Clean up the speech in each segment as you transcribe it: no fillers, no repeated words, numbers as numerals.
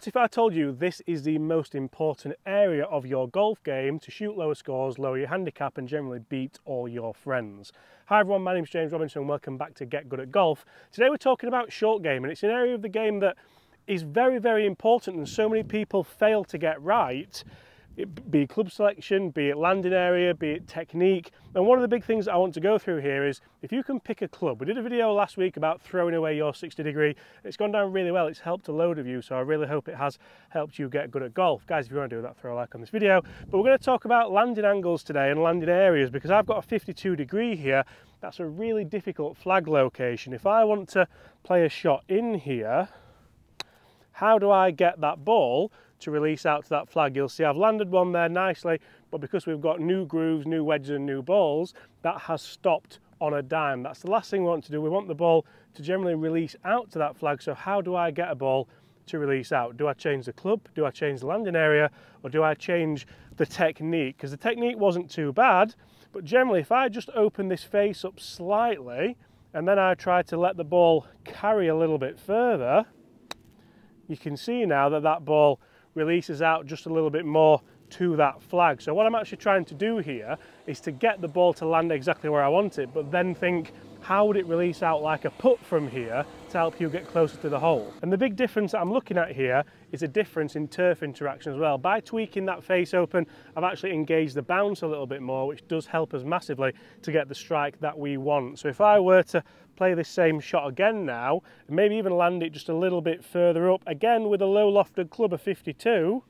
What if I told you this is the most important area of your golf game to shoot lower scores, lower your handicap and generally beat all your friends? Hi everyone, my name's James Robinson and welcome back to Get Good at Golf. Today we're talking about short game, and it's an area of the game that is very, very important and so many people fail to get right. Be it club selection, be it landing area, be it technique. And one of the big things I want to go through here is if you can pick a club. We did a video last week about throwing away your 60 degree. It's gone down really well. It's helped a load of you, so I really hope it has helped you get good at golf. Guys, if you want to do that, throw a like on this video. But we're going to talk about landing angles today and landing areas, because I've got a 52 degree here. That's a really difficult flag location. If I want to play a shot in here, how do I get that ball to release out to that flag? You'll see I've landed one there nicely, but because we've got new grooves, new wedges and new balls, that has stopped on a dime. That's the last thing we want to do. We want the ball to generally release out to that flag. So how do I get a ball to release out? Do I change the club? Do I change the landing area? Or do I change the technique? Because the technique wasn't too bad, but generally if I just open this face up slightly and then I try to let the ball carry a little bit further, you can see now that that ball releases out just a little bit more to that flag. So what I'm actually trying to do here is to get the ball to land exactly where I want it, but then think, how would it release out like a putt from here to help you get closer to the hole? And the big difference that I'm looking at here is a difference in turf interaction as well. By tweaking that face open, I've actually engaged the bounce a little bit more, which does help us massively to get the strike that we want. So if I were to play this same shot again now, and maybe even land it just a little bit further up, again with a low lofted club of 52,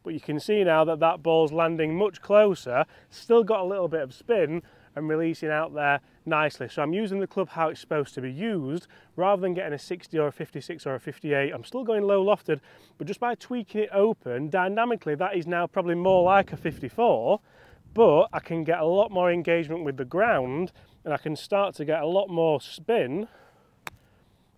but you can see now that that ball's landing much closer, still got a little bit of spin and releasing out there nicely. So I'm using the club how it's supposed to be used, rather than getting a 60 or a 56 or a 58. I'm still going low lofted, but just by tweaking it open, dynamically that is now probably more like a 54, but I can get a lot more engagement with the ground and I can start to get a lot more spin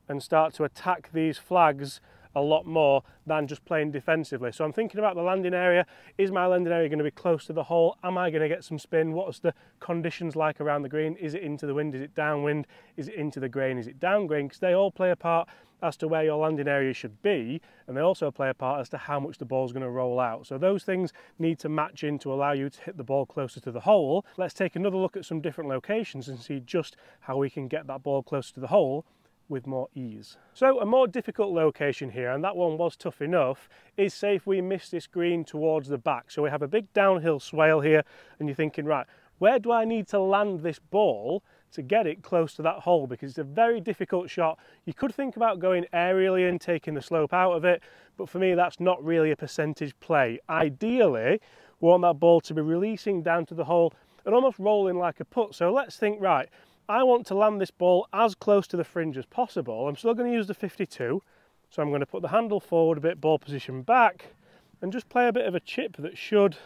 and start to attack these flags a lot more than just playing defensively. So I'm thinking about the landing area. Is my landing area going to be close to the hole? Am I going to get some spin? What's the conditions like around the green? Is it into the wind? Is it downwind? Is it into the grain? Is it down grain? Because they all play a part as to where your landing area should be, and they also play a part as to how much the ball's going to roll out. So those things need to match in to allow you to hit the ball closer to the hole. Let's take another look at some different locations and see just how we can get that ball closer to the hole with more ease. So a more difficult location here, and that one was tough enough, is say if we miss this green towards the back. So we have a big downhill swale here and you're thinking, right, where do I need to land this ball to get it close to that hole? Because it's a very difficult shot. You could think about going aerially and taking the slope out of it, but for me that's not really a percentage play. Ideally we want that ball to be releasing down to the hole and almost rolling like a putt. So let's think, right, I want to land this ball as close to the fringe as possible. I'm still going to use the 52, so I'm going to put the handle forward a bit, ball position back, and just play a bit of a chip that should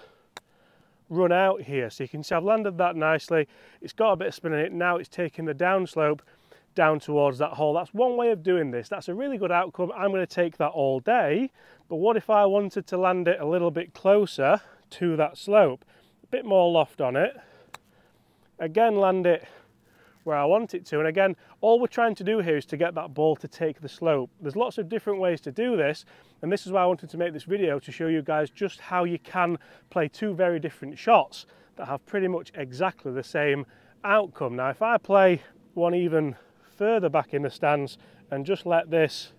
run out here. So you can see I've landed that nicely. It's got a bit of spin in it. Now it's taking the downslope down towards that hole. That's one way of doing this. That's a really good outcome. I'm going to take that all day. But what if I wanted to land it a little bit closer to that slope? A bit more loft on it. Again, land it where I want it to, and again all we're trying to do here is to get that ball to take the slope. There's lots of different ways to do this, and this is why I wanted to make this video, to show you guys just how you can play two very different shots that have pretty much exactly the same outcome. Now if I play one even further back in the stance and just let this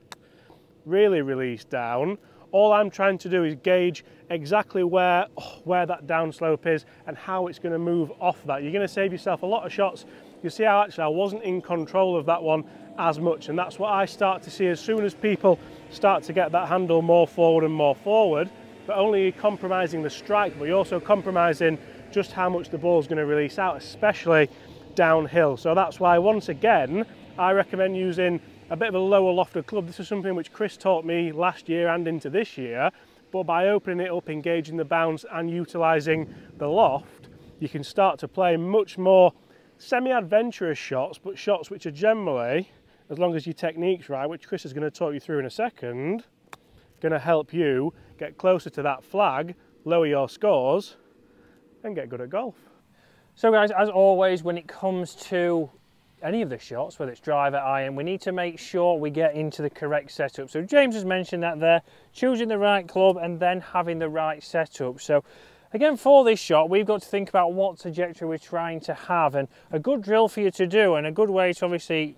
really release down, all I'm trying to do is gauge exactly where that downslope is and how it's going to move off that. You're going to save yourself a lot of shots. You see how actually I wasn't in control of that one as much, and that's what I start to see as soon as people start to get that handle more forward, but only compromising the strike, but you're also compromising just how much the ball is going to release out, especially downhill. So that's why, once again, I recommend using a bit of a lower lofted club. This is something which Chris taught me last year and into this year, but by opening it up, engaging the bounce and utilising the loft, you can start to play much more semi-adventurous shots, but shots which are generally, as long as your technique's right, which Chris is going to talk you through in a second, going to help you get closer to that flag, lower your scores and get good at golf. So guys, as always, when it comes to any of the shots, whether it's driver, iron, we need to make sure we get into the correct setup. So James has mentioned that there, choosing the right club and then having the right setup. So again, for this shot, we've got to think about what trajectory we're trying to have, and a good drill for you to do, and a good way to obviously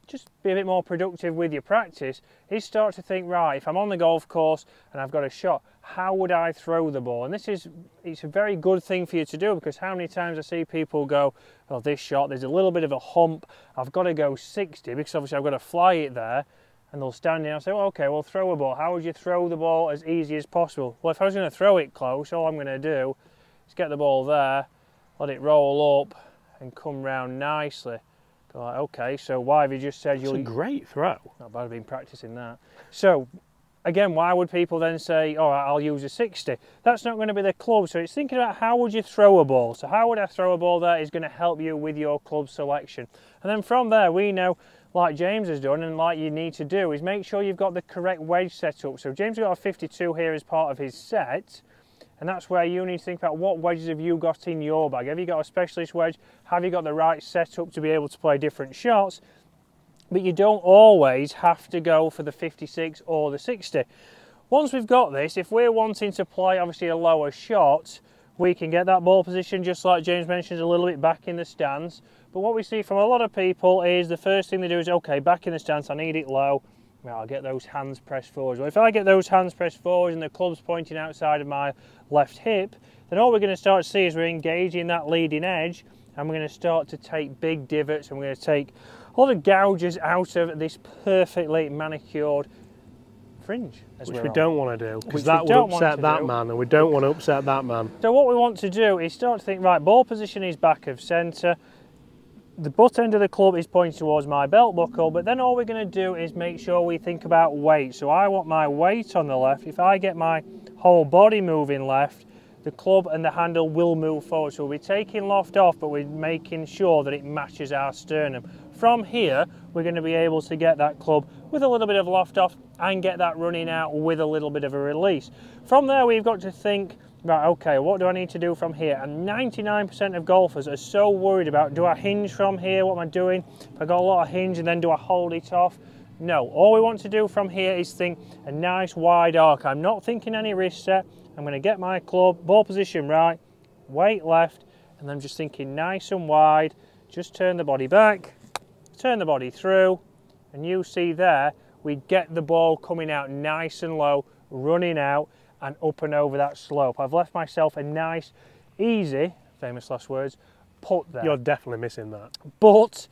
just be a bit more productive with your practice, is start to think, right, if I'm on the golf course and I've got a shot, how would I throw the ball? And it's a very good thing for you to do, because how many times I see people go, oh, this shot, there's a little bit of a hump, I've got to go 60 because obviously I've got to fly it there, and they'll stand there and say, well, okay, well, throw a ball. How would you throw the ball as easy as possible? Well, if I was going to throw it close, all I'm going to do is get the ball there, let it roll up and come round nicely. Go like, okay, so why have you just said you'll... It's a great throw. Not bad, I've been practicing that. So, again, why would people then say, all right, I'll use a 60? That's not going to be the club. So it's thinking about how would you throw a ball. So how would I throw a ball there is going to help you with your club selection. And then from there, we know, like James has done and like you need to do, is make sure you've got the correct wedge set up. So James has got a 52 here as part of his set. And that's where you need to think about what wedges have you got in your bag. Have you got a specialist wedge? Have you got the right setup to be able to play different shots? But you don't always have to go for the 56 or the 60. Once we've got this, if we're wanting to play obviously a lower shot, we can get that ball position just like James mentioned a little bit back in the stance. But what we see from a lot of people is the first thing they do is, okay, back in the stance, I need it low. Well, I'll get those hands pressed forwards. Well, if I get those hands pressed forwards and the club's pointing outside of my left hip, then all we're going to start to see is we're engaging that leading edge, and we're going to start to take big divots, and we're going to take a lot of gouges out of this perfectly manicured fringe. Which we don't want to do, because that would upset that man, and we don't want to upset that man. So what we want to do is start to think, right, ball position is back of centre. The butt end of the club is pointing towards my belt buckle, but then all we're going to do is make sure we think about weight. So I want my weight on the left. If I get my whole body moving left, the club and the handle will move forward. So we'll be taking loft off, but we're making sure that it matches our sternum. From here, we're going to be able to get that club with a little bit of loft off and get that running out with a little bit of a release. From there, we've got to think, right, okay, what do I need to do from here? And 99% of golfers are so worried about, do I hinge from here? What am I doing? If I got a lot of hinge and then do I hold it off? No, all we want to do from here is think a nice wide arc. I'm not thinking any wrist set. I'm going to get my club, ball position right, weight left, and I'm just thinking nice and wide. Just turn the body back, turn the body through, and you see there, we get the ball coming out nice and low, running out, and up and over that slope. I've left myself a nice, easy, famous last words, putt there. You're definitely missing that. But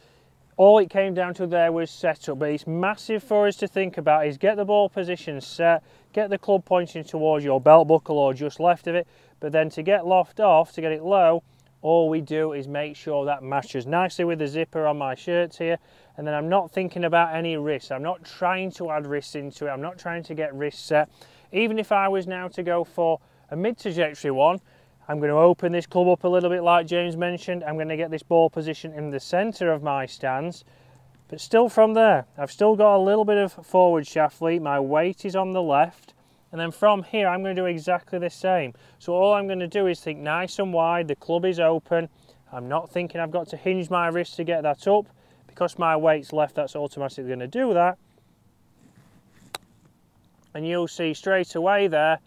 all it came down to there was setup. But it's massive for us to think about is get the ball position set, get the club pointing towards your belt buckle or just left of it. But then to get loft off, to get it low, all we do is make sure that matches nicely with the zipper on my shirts here. And then I'm not thinking about any wrists. I'm not trying to add wrists into it. I'm not trying to get wrists set. Even if I was now to go for a mid-trajectory one, I'm going to open this club up a little bit like James mentioned. I'm going to get this ball position in the centre of my stance. But still from there, I've still got a little bit of forward shaft lead. My weight is on the left. And then from here, I'm going to do exactly the same. So all I'm going to do is think nice and wide. The club is open. I'm not thinking I've got to hinge my wrist to get that up. Because my weight's left, that's automatically going to do that. And you'll see straight away there,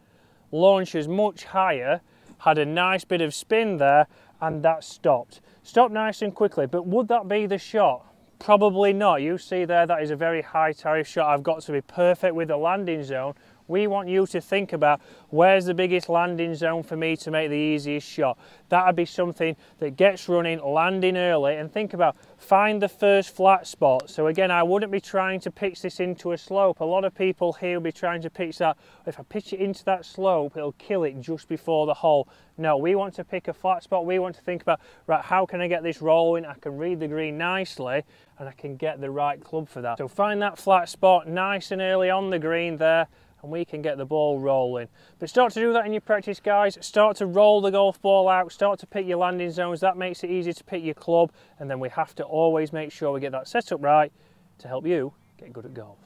launches much higher, had a nice bit of spin there, and that stopped. Stopped nice and quickly, but would that be the shot? Probably not. You see there, that is a very high tariff shot. I've got to be perfect with the landing zone. We want you to think about where's the biggest landing zone for me to make the easiest shot. That would be something that gets running, landing early, and think about find the first flat spot. So again, I wouldn't be trying to pitch this into a slope. A lot of people here will be trying to pitch that. If I pitch it into that slope, it'll kill it just before the hole. No, we want to pick a flat spot. We want to think about, right, how can I get this rolling? I can read the green nicely, and I can get the right club for that. So find that flat spot nice and early on the green there, and we can get the ball rolling. But start to do that in your practice, guys. Start to roll the golf ball out, start to pick your landing zones. That makes it easy to pick your club, and then we have to always make sure we get that set up right to help you get good at golf.